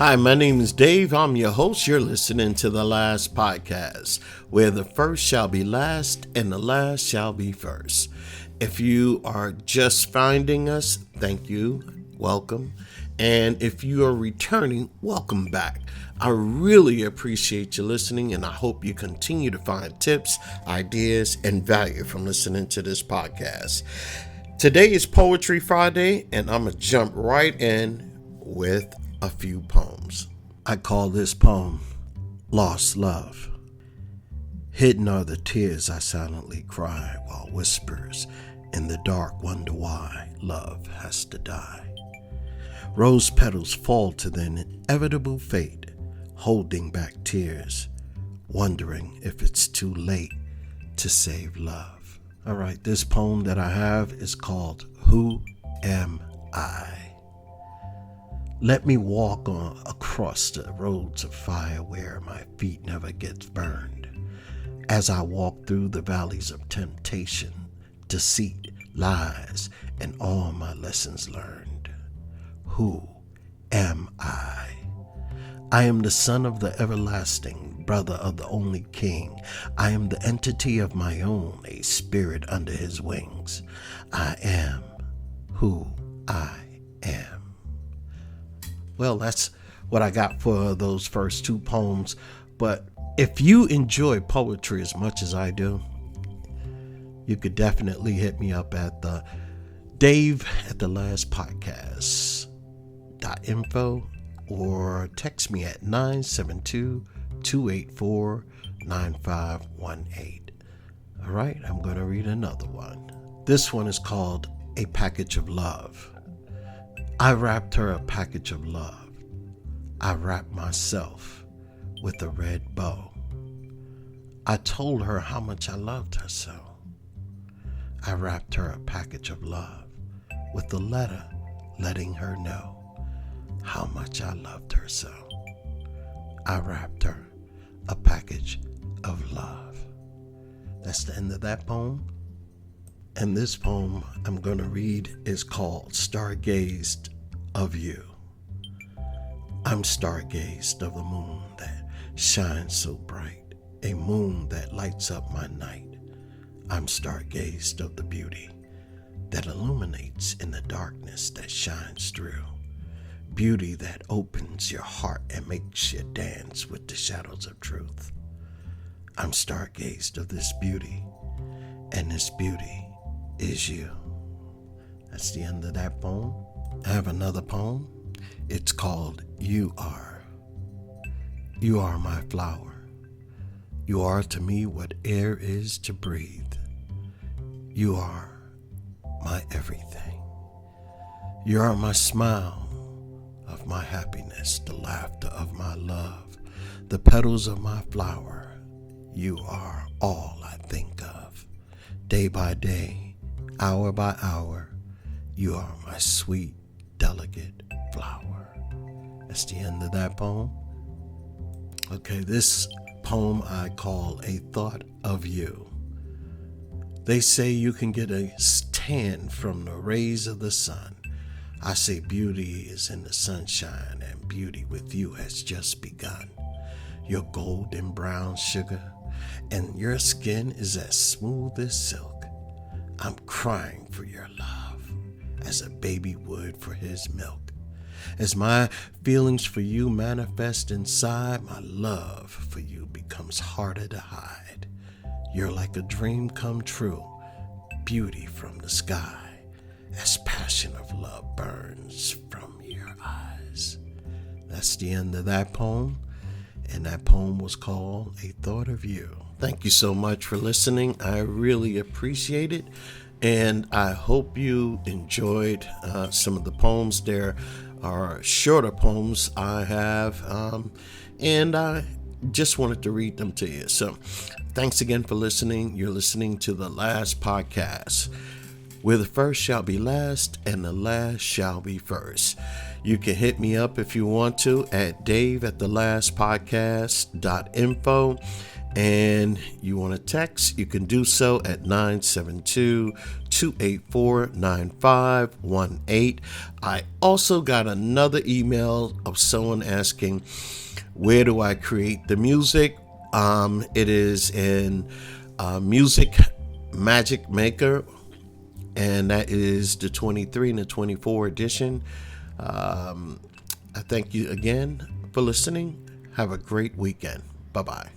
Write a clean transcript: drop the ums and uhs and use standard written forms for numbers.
Hi, my name is Dave. I'm your host. You're listening to The Last Podcast, where the first shall be last and the last shall be first. If you are just finding us, thank you. Welcome. And if you are returning, welcome back. I really appreciate you listening, and I hope you continue to find tips, ideas, and value from listening to this podcast. Today is Poetry Friday, and I'm going to jump right in with a few poems. I call this poem Lost Love. Hidden are the tears I silently cry, while whispers in the dark wonder why love has to die. Rose petals fall to their inevitable fate, holding back tears, wondering if it's too late to save love. All right, this poem that I have is called Who Am I? Let me walk across the roads of fire where my feet never get burned. As I walk through the valleys of temptation, deceit, lies, and all my lessons learned. Who am I? I am the son of the everlasting, brother of the only king. I am the entity of my own, a spirit under his wings. I am who I am. Well, that's what I got for those first two poems. But if you enjoy poetry as much as I do, you could definitely hit me up at the Dave at the Last Podcast.info or text me at 972-284-9518. All right, I'm going to read another one. This one is called A Package of Love. I wrapped her a package of love. I wrapped myself with a red bow. I told her how much I loved her so. I wrapped her a package of love with a letter letting her know how much I loved her so. I wrapped her a package of love. That's the end of that poem. And this poem I'm going to read is called Stargazed of You. I'm stargazed of the moon that shines so bright, a moon that lights up my night. I'm stargazed of the beauty that illuminates in the darkness that shines through. Beauty that opens your heart and makes you dance with the shadows of truth. I'm stargazed of this beauty, and this beauty is you. That's the end of that poem. I have another poem. It's called You Are. You are my flower. You are to me what air is to breathe. You are my everything. You are my smile of my happiness, the laughter of my love, the petals of my flower. You are all I think of. Day by day, hour by hour, you are my sweet, delicate flower. That's the end of that poem. Okay, this poem I call A Thought of You. They say you can get a tan from the rays of the sun. I say beauty is in the sunshine, and beauty with you has just begun. You're golden brown sugar, and your skin is as smooth as silk. I'm crying for your love, as a baby would for his milk. As my feelings for you manifest inside, my love for you becomes harder to hide. You're like a dream come true, beauty from the sky, as passion of love burns from your eyes. That's the end of that poem, and that poem was called A Thought of You. Thank you so much for listening. I really appreciate it, and I hope you enjoyed some of the poems. There are shorter poems I have, and I just wanted to read them to you. So thanks again for listening. You're listening to The Last Podcast, where the first shall be last and the last shall be first. You can hit me up if you want to at dave@thelastpodcast.info. And you want to text, you can do so at 972-284-9518. 284-9518. I also got another email of someone asking, where do I create the music? It is in Music Magic Maker, and that is the 23 and the 24 edition. I thank you again for listening. Have a great weekend. Bye-bye.